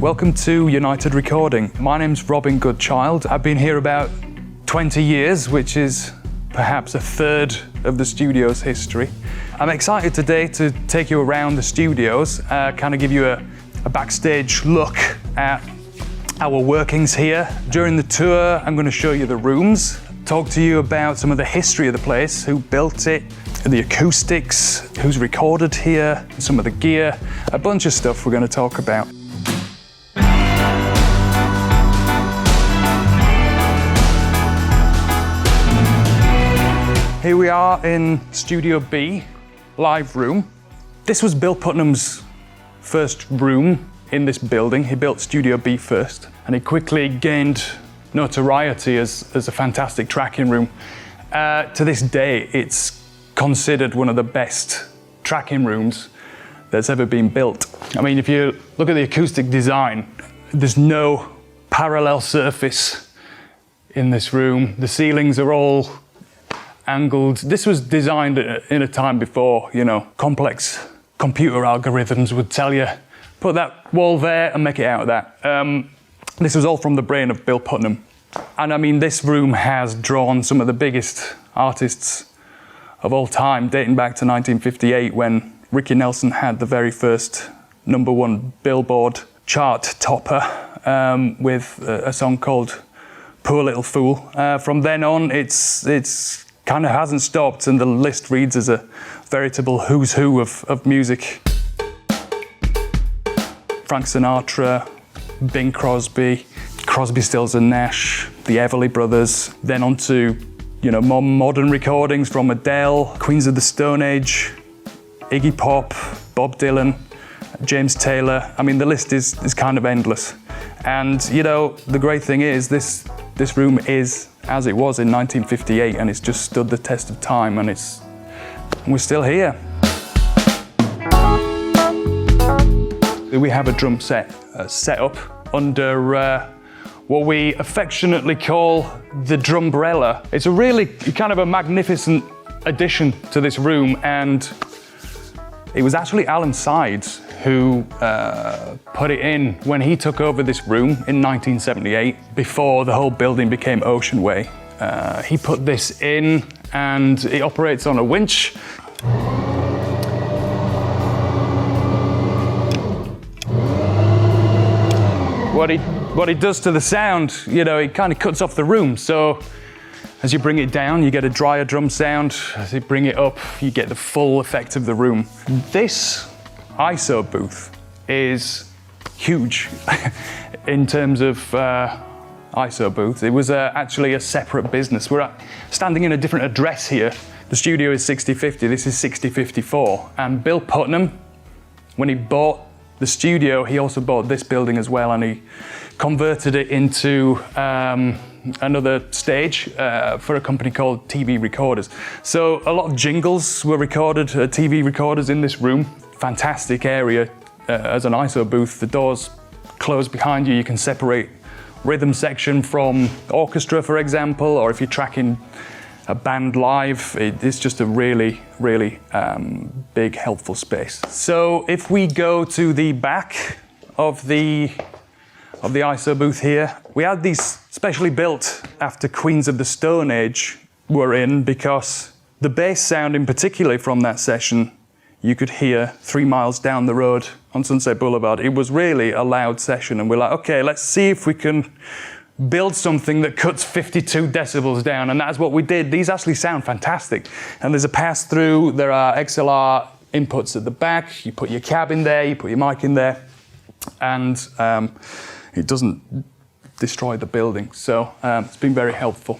Welcome to United Recording. My name's Robin Goodchild. I've been here about 20 years, which is perhaps a third of the studio's history. I'm excited today to take you around the studios, kind of give you a backstage look at our workings here. During the tour, I'm going to show you the rooms, talk to you about some of the history of the place, who built it, the acoustics, who's recorded here, some of the gear, a bunch of stuff we're going to talk about. Here we are in Studio B, live room. This was Bill Putnam's first room in this building. He built Studio B first, and he quickly gained notoriety as a fantastic tracking room. To this day, it's considered one of the best tracking rooms that's ever been built. I mean, if you look at the acoustic design, there's no parallel surface in this room. The ceilings are all angled. This was designed in a time before, complex computer algorithms would tell you, put that wall there and make it out of that. This was all from the brain of Bill Putnam. And I mean, this room has drawn some of the biggest artists of all time, dating back to 1958 when Ricky Nelson had the very first #1 Billboard chart topper with a song called Poor Little Fool. From then on, it's kind of hasn't stopped, and the list reads as a veritable who's who of music. Frank Sinatra, Bing Crosby, Crosby, Stills and Nash, the Everly Brothers, then on to more modern recordings from Adele, Queens of the Stone Age, Iggy Pop, Bob Dylan, James Taylor. I mean, the list is kind of endless. And the great thing is this room is as it was in 1958, and it's just stood the test of time, and we're still here. We have a drum set up under what we affectionately call the drumbrella. It's a really kind of a magnificent addition to this room, and it was actually Alan Sides who put it in when he took over this room in 1978, before the whole building became Ocean Way. He put this in, and it operates on a winch. What it does to the sound, it kind of cuts off the room. So as you bring it down, you get a drier drum sound. As you bring it up, you get the full effect of the room. This ISO booth is huge in terms of ISO booth. It was actually a separate business. We're standing in a different address here. The studio is 6050, this is 6054. And Bill Putnam, when he bought the studio, he also bought this building as well, and he converted it into another stage for a company called TV Recorders. So a lot of jingles were recorded at TV Recorders in this room. Fantastic area as an ISO booth. The doors close behind you. You can separate rhythm section from orchestra, for example, or if you're tracking a band live, it's just a really, really big, helpful space. So if we go to the back of the ISO booth here, we had these specially built after Queens of the Stone Age were in, because the bass sound in particular from that session you could hear 3 miles down the road on Sunset Boulevard. It was really a loud session, and we're like, okay, let's see if we can build something that cuts 52 decibels down, and that's what we did. These actually sound fantastic. And there's a pass-through, there are XLR inputs at the back, you put your cab in there, you put your mic in there, and it doesn't destroy the building. So it's been very helpful.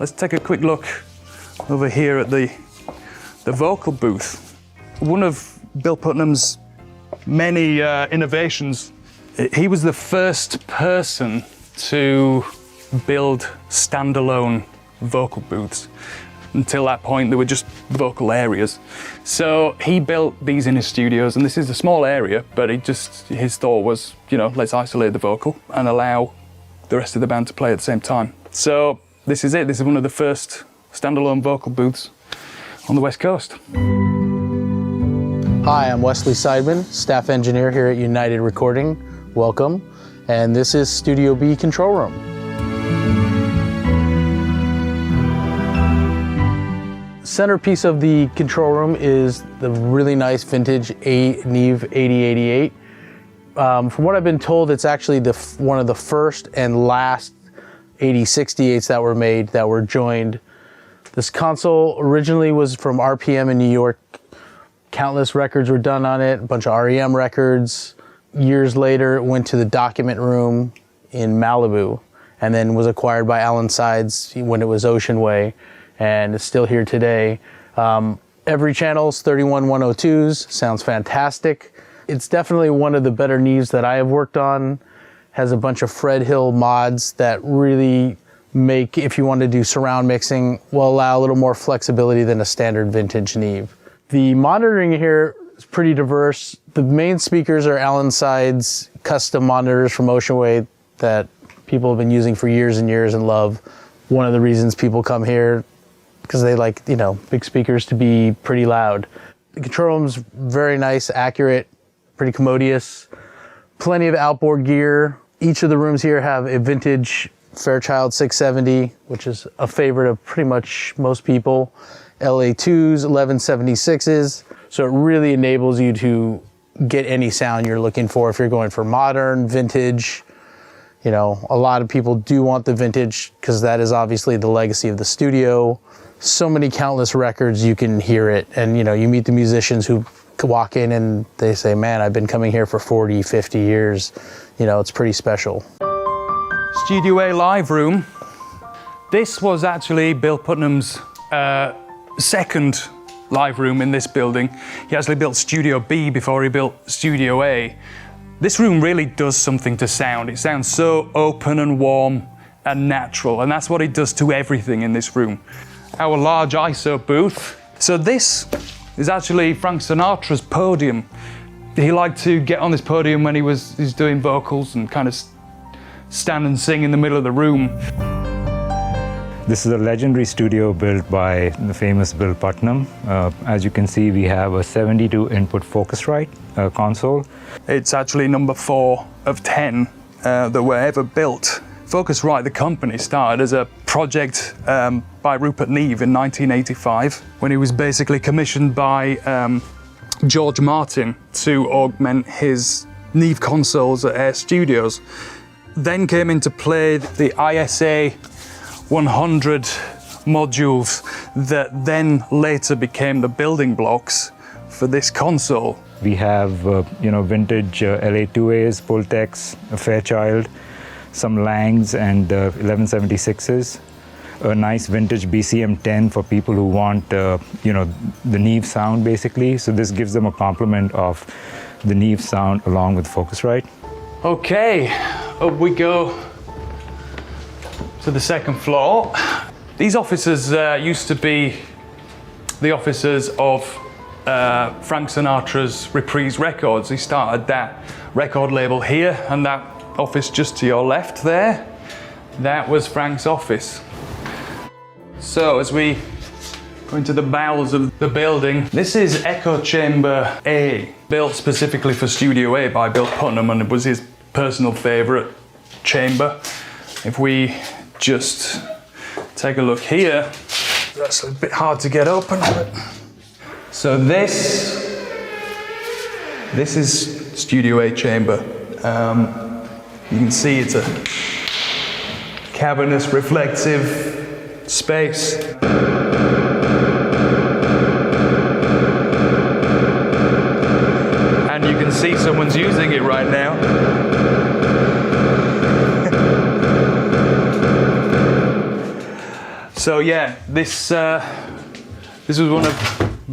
Let's take a quick look over here at the vocal booth. One of Bill Putnam's many innovations, he was the first person to build standalone vocal booths. Until that point, they were just vocal areas. So he built these in his studios, and this is a small area, but his thought was, let's isolate the vocal and allow the rest of the band to play at the same time. So this is it. This is one of the first standalone vocal booths on the West Coast. Hi, I'm Wesley Seidman, staff engineer here at United Recording. Welcome. And this is Studio B control room. Centerpiece of the control room is the really nice vintage Neve 8088. From what I've been told, it's actually one of the first and last 8068s that were made that were joined. This console originally was from RPM in New York. Countless records were done on it, a bunch of REM records. Years later, it went to the document room in Malibu and then was acquired by Alan Sides when it was Ocean Way, and it's still here today. Every channel's 31102s, sounds fantastic. It's definitely one of the better Neves that I have worked on. Has a bunch of Fred Hill mods that really make, if you want to do surround mixing, will allow a little more flexibility than a standard vintage Neve. The monitoring here is pretty diverse. The main speakers are Alan Sides custom monitors from Ocean Way that people have been using for years and years and love. One of the reasons people come here, because they like, big speakers to be pretty loud. The control room's very nice, accurate, pretty commodious. Plenty of outboard gear. Each of the rooms here have a vintage Fairchild 670, which is a favorite of pretty much most people. LA2s, 1176s. So it really enables you to get any sound you're looking for if you're going for modern, vintage. A lot of people do want the vintage because that is obviously the legacy of the studio. So many countless records, you can hear it. And you meet the musicians who walk in and they say, man, I've been coming here for 40, 50 years. It's pretty special. Studio A live room. This was actually Bill Putnam's second live room in this building. He actually built Studio B before he built Studio A. This room really does something to sound. It sounds so open and warm and natural, and that's what it does to everything in this room. Our large ISO booth. So this is actually Frank Sinatra's podium. He liked to get on this podium when he's doing vocals and kind of stand and sing in the middle of the room. This is a legendary studio built by the famous Bill Putnam. As you can see, we have a 72 input Focusrite console. It's actually number 4 of 10 that were ever built. Focusrite, the company, started as a project by Rupert Neve in 1985 when he was basically commissioned by George Martin to augment his Neve consoles at Air Studios. Then came into play the ISA 100 modules that then later became the building blocks for this console. We have, vintage LA2As, Pultecs, a Fairchild, some Langs and 1176s. A nice vintage BCM10 for people who want, the Neve sound basically. So this gives them a complement of the Neve sound along with Focusrite. Okay, up we go to the second floor. These offices used to be the offices of Frank Sinatra's Reprise Records. He started that record label here, and that office just to your left there, that was Frank's office. So as we go into the bowels of the building, this is Echo Chamber A, built specifically for Studio A by Bill Putnam, and it was his personal favorite chamber. If we just take a look here, that's a bit hard to get open. So this is Studio A chamber. You can see it's a cavernous, reflective space. And you can see someone's using it right now. So yeah, this was one of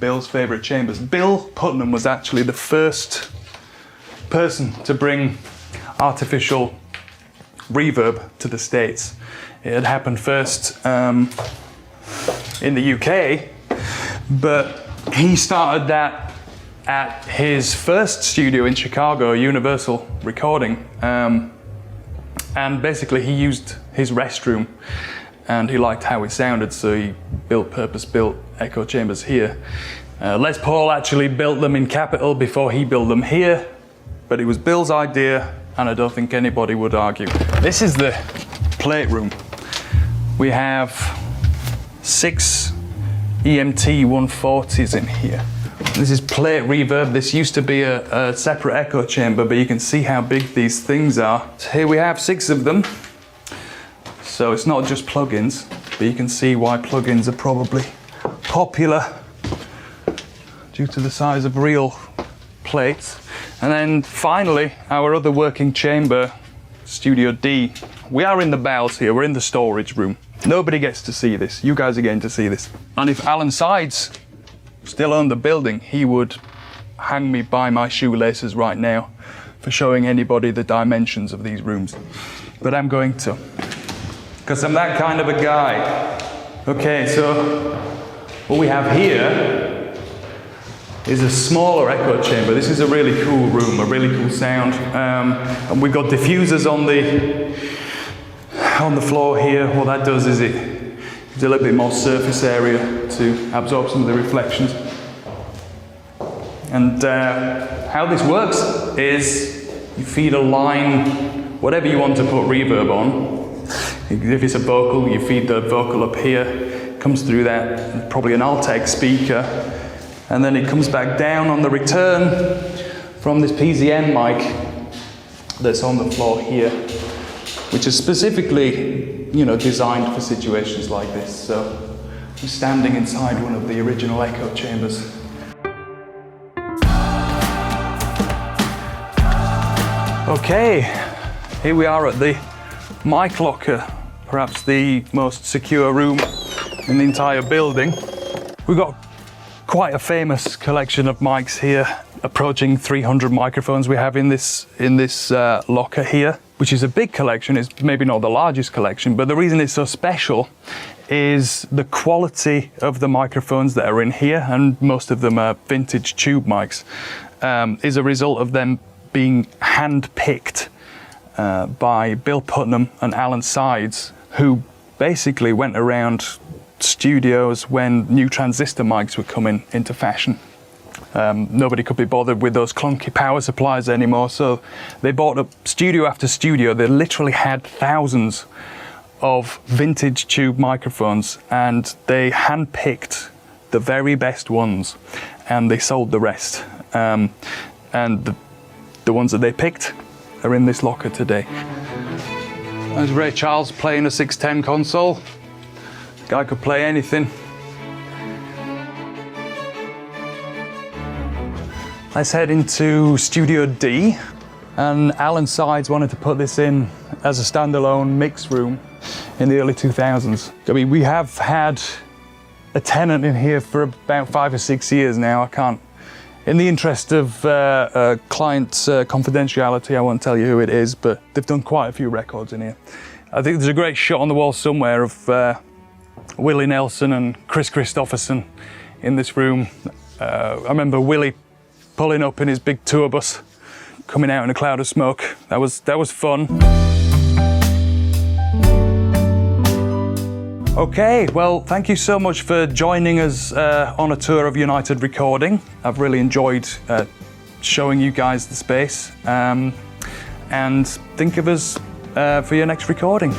Bill's favorite chambers. Bill Putnam was actually the first person to bring artificial reverb to the States. It had happened first in the UK, but he started that at his first studio in Chicago, Universal Recording, and basically he used his restroom and he liked how it sounded, so he built purpose-built echo chambers here. Les Paul actually built them in Capitol before he built them here, but it was Bill's idea, and I don't think anybody would argue. This is the plate room. We have 6 EMT 140s in here. This is plate reverb. This used to be a separate echo chamber, but you can see how big these things are. So here we have 6 of them. So it's not just plugins, but you can see why plugins are probably popular due to the size of real plates. And then finally, our other working chamber, Studio D. We are in the bowels here, we're in the storage room. Nobody gets to see this, you guys are getting to see this. And if Alan Sides still owned the building, he would hang me by my shoelaces right now for showing anybody the dimensions of these rooms. But I'm going to, because I'm that kind of a guy. Okay, so what we have here is a smaller echo chamber. This is a really cool room, a really cool sound. And we've got diffusers on the floor here. What that does is it gives a little bit more surface area to absorb some of the reflections. And how this works is you feed a line, whatever you want to put reverb on. If it's a vocal, you feed the vocal up here, comes through that, probably an Altec speaker, and then it comes back down on the return from this PZN mic that's on the floor here, which is specifically, designed for situations like this. So we're standing inside one of the original echo chambers. Okay, here we are at the mic locker, perhaps the most secure room in the entire building. We've got quite a famous collection of mics here, approaching 300 microphones we have in this locker here, which is a big collection. It's maybe not the largest collection, but the reason it's so special is the quality of the microphones that are in here, and most of them are vintage tube mics, is a result of them being hand-picked by Bill Putnam and Alan Sides, who basically went around studios when new transistor mics were coming into fashion. Nobody could be bothered with those clunky power supplies anymore, so they bought up studio after studio. They literally had thousands of vintage tube microphones, and they hand-picked the very best ones, and they sold the rest. And the ones that they picked are in this locker today. There's Ray Charles playing a 610 console. Guy could play anything. Let's head into Studio D. And Alan Sides wanted to put this in as a standalone mix room in the early 2000s. I mean, we have had a tenant in here for about 5 or 6 years now. I can't, in the interest of client confidentiality, I won't tell you who it is, but they've done quite a few records in here. I think there's a great shot on the wall somewhere of Willie Nelson and Chris Christopherson in this room. I remember Willie pulling up in his big tour bus, coming out in a cloud of smoke. That was fun. Okay, well, thank you so much for joining us on a tour of United Recording. I've really enjoyed showing you guys the space, and think of us for your next recording.